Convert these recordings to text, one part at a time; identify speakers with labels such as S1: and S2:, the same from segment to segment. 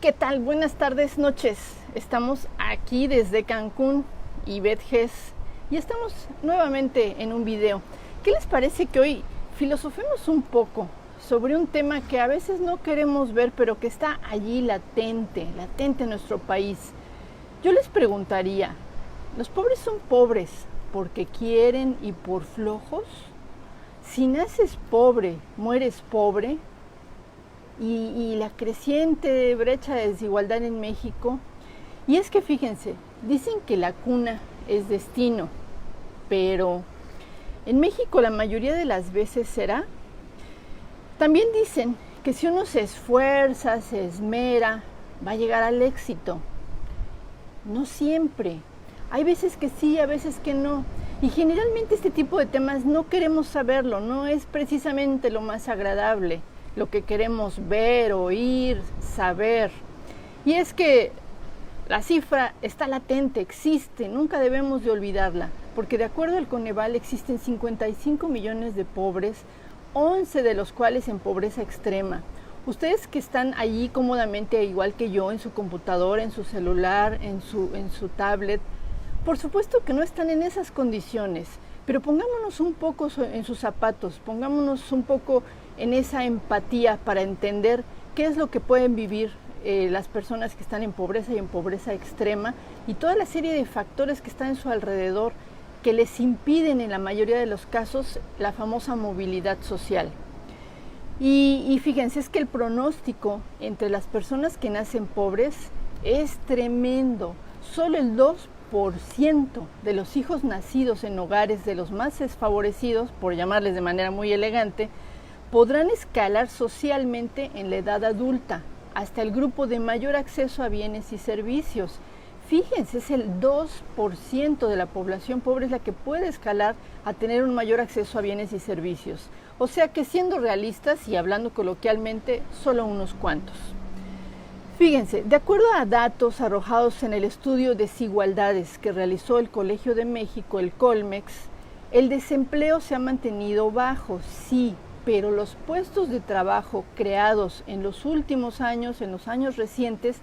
S1: ¿Qué tal? Buenas tardes, noches. Estamos aquí desde Cancún y Betges y estamos nuevamente en un video. ¿Qué les parece que hoy filosofemos un poco sobre un tema que a veces no queremos ver, pero que está allí latente en nuestro país? Yo les preguntaría, ¿los pobres son pobres porque quieren y por flojos? Si naces pobre, mueres pobre. Y la creciente brecha de desigualdad en México. Y es que fíjense, dicen que la cuna es destino, pero en México la mayoría de las veces será. También dicen que si uno se esfuerza, se esmera, va a llegar al éxito. No siempre. Hay veces que sí, a veces que no. Y generalmente este tipo de temas no queremos saberlo, no es precisamente lo más agradable, lo que queremos ver, oír, saber. Y es que la cifra está latente, existe, nunca debemos de olvidarla, porque de acuerdo al Coneval existen 55 millones de pobres, 11 de los cuales en pobreza extrema. Ustedes que están allí cómodamente, igual que yo, en su computadora, en su celular, en su tablet, por supuesto que no están en esas condiciones, pero pongámonos un poco en sus zapatos, pongámonos un poco en esa empatía para entender qué es lo que pueden vivir las personas que están en pobreza y en pobreza extrema y toda la serie de factores que están en su alrededor que les impiden en la mayoría de los casos la famosa movilidad social. Y fíjense, es que el pronóstico entre las personas que nacen pobres es tremendo. Solo el 2% de los hijos nacidos en hogares de los más desfavorecidos, por llamarles de manera muy elegante, podrán escalar socialmente en la edad adulta, hasta el grupo de mayor acceso a bienes y servicios. Fíjense, es el 2% de la población pobre es la que puede escalar a tener un mayor acceso a bienes y servicios. O sea que siendo realistas y hablando coloquialmente, solo unos cuantos. Fíjense, de acuerdo a datos arrojados en el estudio Desigualdades que realizó el Colegio de México, el Colmex, el desempleo se ha mantenido bajo, sí, pero los puestos de trabajo creados en los últimos años, en los años recientes,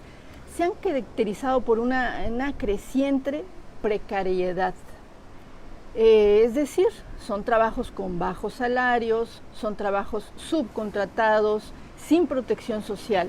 S1: se han caracterizado por una creciente precariedad. Es decir, son trabajos con bajos salarios, son trabajos subcontratados, sin protección social.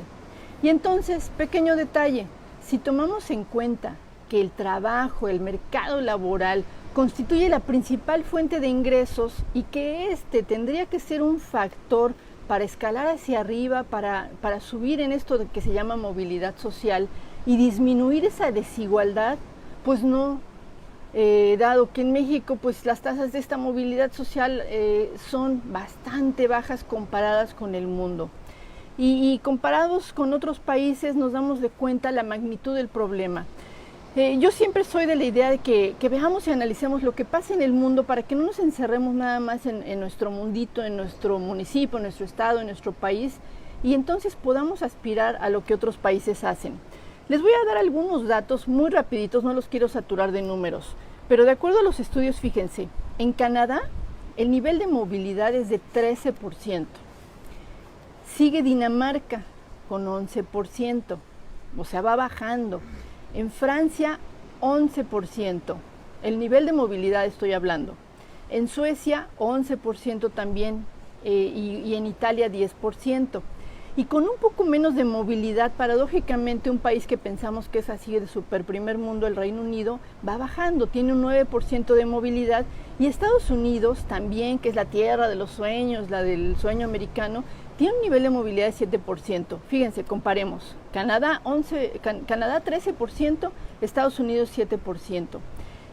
S1: Y entonces, pequeño detalle, si tomamos en cuenta que el trabajo, el mercado laboral, constituye la principal fuente de ingresos y que este tendría que ser un factor para escalar hacia arriba, para subir en esto de que se llama movilidad social y disminuir esa desigualdad, pues no, dado que en México pues las tasas de esta movilidad social son bastante bajas comparadas con el mundo. Y comparados con otros países nos damos de cuenta la magnitud del problema. Yo siempre soy de la idea de que veamos y analicemos lo que pasa en el mundo para que no nos encerremos nada más en nuestro mundito, en nuestro municipio, en nuestro estado, en nuestro país, y entonces podamos aspirar a lo que otros países hacen. Les voy a dar algunos datos muy rapiditos, no los quiero saturar de números, pero de acuerdo a los estudios, fíjense, en Canadá el nivel de movilidad es de 13%. Sigue Dinamarca con 11%, o sea, va bajando. En Francia, 11%, el nivel de movilidad estoy hablando. En Suecia, 11% también, y en Italia, 10%. Y con un poco menos de movilidad, paradójicamente, un país que pensamos que es así de super primer mundo, el Reino Unido, va bajando, tiene un 9% de movilidad. Y Estados Unidos también, que es la tierra de los sueños, la del sueño americano, tiene un nivel de movilidad de 7%. Fíjense, comparemos. Canadá 13%, Estados Unidos 7%.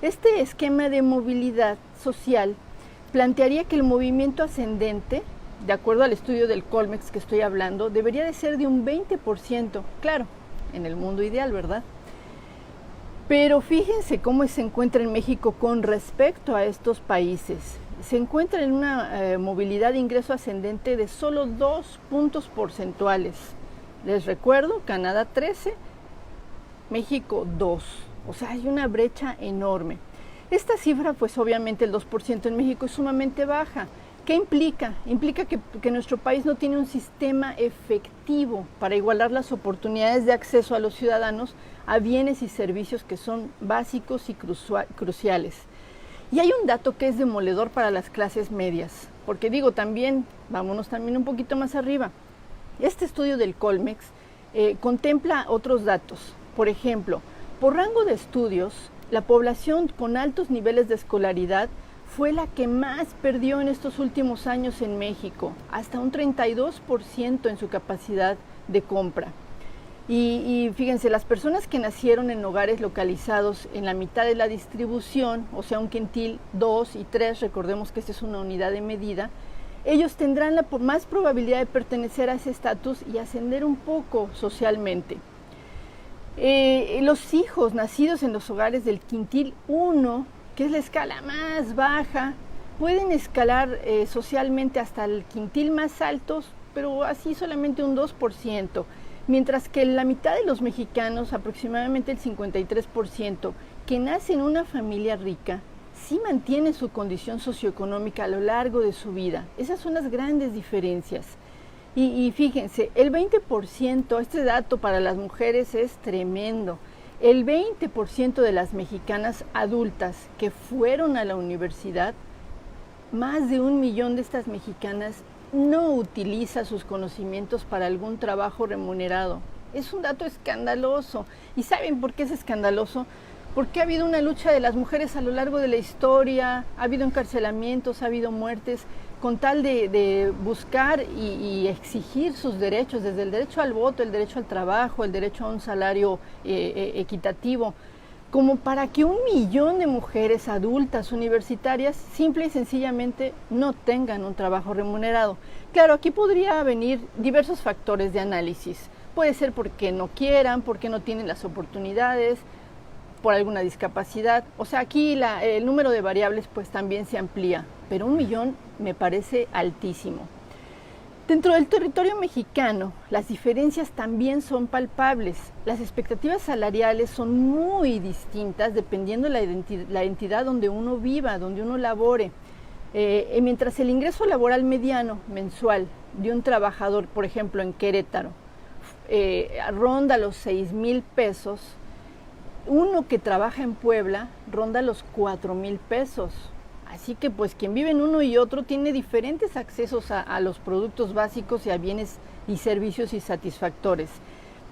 S1: Este esquema de movilidad social plantearía que el movimiento ascendente, de acuerdo al estudio del Colmex que estoy hablando, debería de ser de un 20%. Claro, en el mundo ideal, ¿verdad? Pero fíjense cómo se encuentra en México con respecto a estos países. Se encuentra en una movilidad de ingreso ascendente de solo 2 puntos porcentuales. Les recuerdo, Canadá 13, México 2. O sea, hay una brecha enorme. Esta cifra, pues obviamente el 2% en México es sumamente baja, ¿Qué implica? Implica que nuestro país no tiene un sistema efectivo para igualar las oportunidades de acceso a los ciudadanos a bienes y servicios que son básicos y cruciales. Y hay un dato que es demoledor para las clases medias, porque digo también, vámonos también un poquito más arriba. Este estudio del Colmex contempla otros datos. Por ejemplo, por rango de estudios, la población con altos niveles de escolaridad fue la que más perdió en estos últimos años en México, hasta un 32% en su capacidad de compra. Y fíjense, las personas que nacieron en hogares localizados en la mitad de la distribución, o sea, un quintil 2 y 3, recordemos que esta es una unidad de medida, ellos tendrán la más probabilidad de pertenecer a ese estatus y ascender un poco socialmente. Los hijos nacidos en los hogares del quintil 1, que es la escala más baja, pueden escalar socialmente hasta el quintil más altos, pero así solamente un 2%, mientras que la mitad de los mexicanos, aproximadamente el 53%, que nace en una familia rica, sí mantiene su condición socioeconómica a lo largo de su vida. Esas son las grandes diferencias. Y fíjense, el 20%, este dato para las mujeres es tremendo. El 20% de las mexicanas adultas que fueron a la universidad, más de 1 millón de estas mexicanas no utiliza sus conocimientos para algún trabajo remunerado. Es un dato escandaloso. ¿Y saben por qué es escandaloso? Porque ha habido una lucha de las mujeres a lo largo de la historia, ha habido encarcelamientos, ha habido muertes, con tal de buscar y exigir sus derechos, desde el derecho al voto, el derecho al trabajo, el derecho a un salario equitativo, como para que 1 millón de mujeres adultas universitarias simple y sencillamente no tengan un trabajo remunerado. Claro, aquí podría venir diversos factores de análisis. Puede ser porque no quieran, porque no tienen las oportunidades, por alguna discapacidad. O sea, aquí el número de variables pues también se amplía, pero 1 millón me parece altísimo. Dentro del territorio mexicano, las diferencias también son palpables. Las expectativas salariales son muy distintas dependiendo de la entidad donde uno viva, donde uno labore. Mientras el ingreso laboral mediano mensual de un trabajador, por ejemplo en Querétaro, ronda los 6,000 pesos, uno que trabaja en Puebla ronda los 4,000 pesos. Así que pues quien vive en uno y otro tiene diferentes accesos a los productos básicos y a bienes y servicios insatisfactores.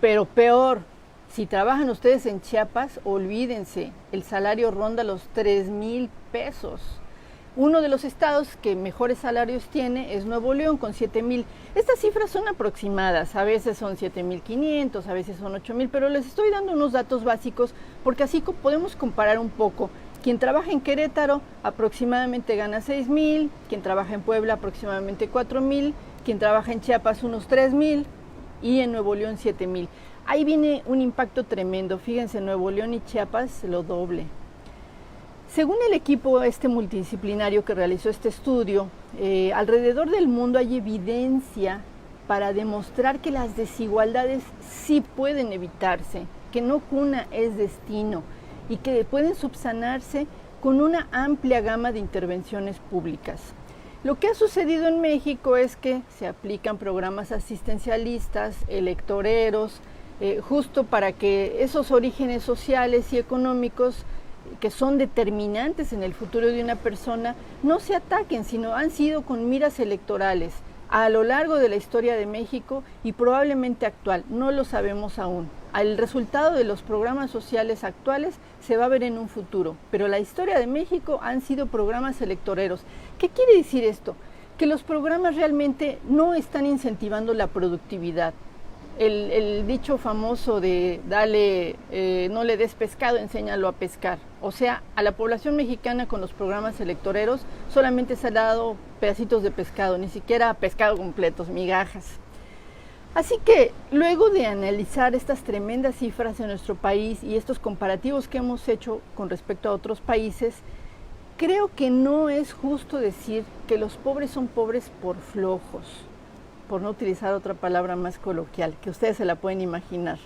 S1: Pero peor, si trabajan ustedes en Chiapas, olvídense, el salario ronda los 3,000 pesos. Uno de los estados que mejores salarios tiene es Nuevo León, con 7,000. Estas cifras son aproximadas, a veces son 7,500, a veces son 8,000, pero les estoy dando unos datos básicos porque así podemos comparar un poco. Quien trabaja en Querétaro aproximadamente gana 6,000, quien trabaja en Puebla aproximadamente 4,000, quien trabaja en Chiapas unos 3,000 y en Nuevo León 7,000. Ahí viene un impacto tremendo, fíjense, Nuevo León y Chiapas lo doble. Según el equipo multidisciplinario que realizó este estudio, alrededor del mundo hay evidencia para demostrar que las desigualdades sí pueden evitarse, que no cuna es destino y que pueden subsanarse con una amplia gama de intervenciones públicas. Lo que ha sucedido en México es que se aplican programas asistencialistas, electoreros, justo para que esos orígenes sociales y económicos que son determinantes en el futuro de una persona no se ataquen, sino han sido con miras electorales a lo largo de la historia de México y probablemente actual, no lo sabemos aún. El resultado de los programas sociales actuales se va a ver en un futuro, pero la historia de México han sido programas electoreros. ¿Qué quiere decir esto? Que los programas realmente no están incentivando la productividad. El dicho famoso de no le des pescado, enséñalo a pescar. O sea, a la población mexicana con los programas electoreros solamente se ha dado pedacitos de pescado, ni siquiera pescado completos, migajas. Así que luego de analizar estas tremendas cifras en nuestro país y estos comparativos que hemos hecho con respecto a otros países, creo que no es justo decir que los pobres son pobres por flojos, por no utilizar otra palabra más coloquial, que ustedes se la pueden imaginar.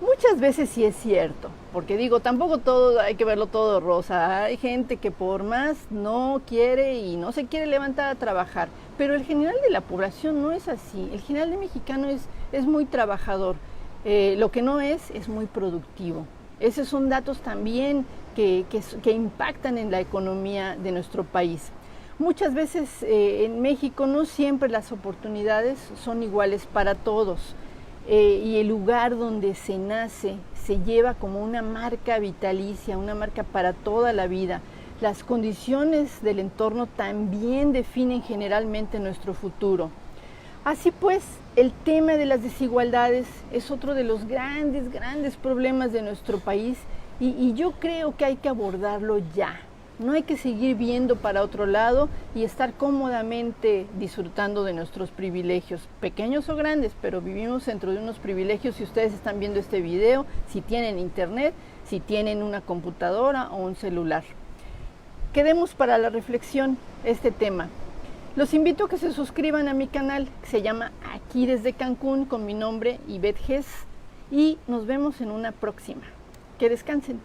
S1: Muchas veces sí es cierto, porque digo, tampoco todo hay que verlo todo rosa. Hay gente que por más no quiere y no se quiere levantar a trabajar, pero el general de la población no es así. El general de mexicano es muy trabajador. Lo que no es muy productivo. Esos son datos también que impactan en la economía de nuestro país. Muchas veces en México no siempre las oportunidades son iguales para todos. Y el lugar donde se nace se lleva como una marca vitalicia, una marca para toda la vida. Las condiciones del entorno también definen generalmente nuestro futuro. Así pues, el tema de las desigualdades es otro de los grandes problemas de nuestro país y yo creo que hay que abordarlo ya. No hay que seguir viendo para otro lado y estar cómodamente disfrutando de nuestros privilegios, pequeños o grandes, pero vivimos dentro de unos privilegios. Si ustedes están viendo este video, si tienen internet, si tienen una computadora o un celular. Quedemos para la reflexión este tema. Los invito a que se suscriban a mi canal, que se llama Aquí desde Cancún, con mi nombre, Ivette Gess, y nos vemos en una próxima. Que descansen.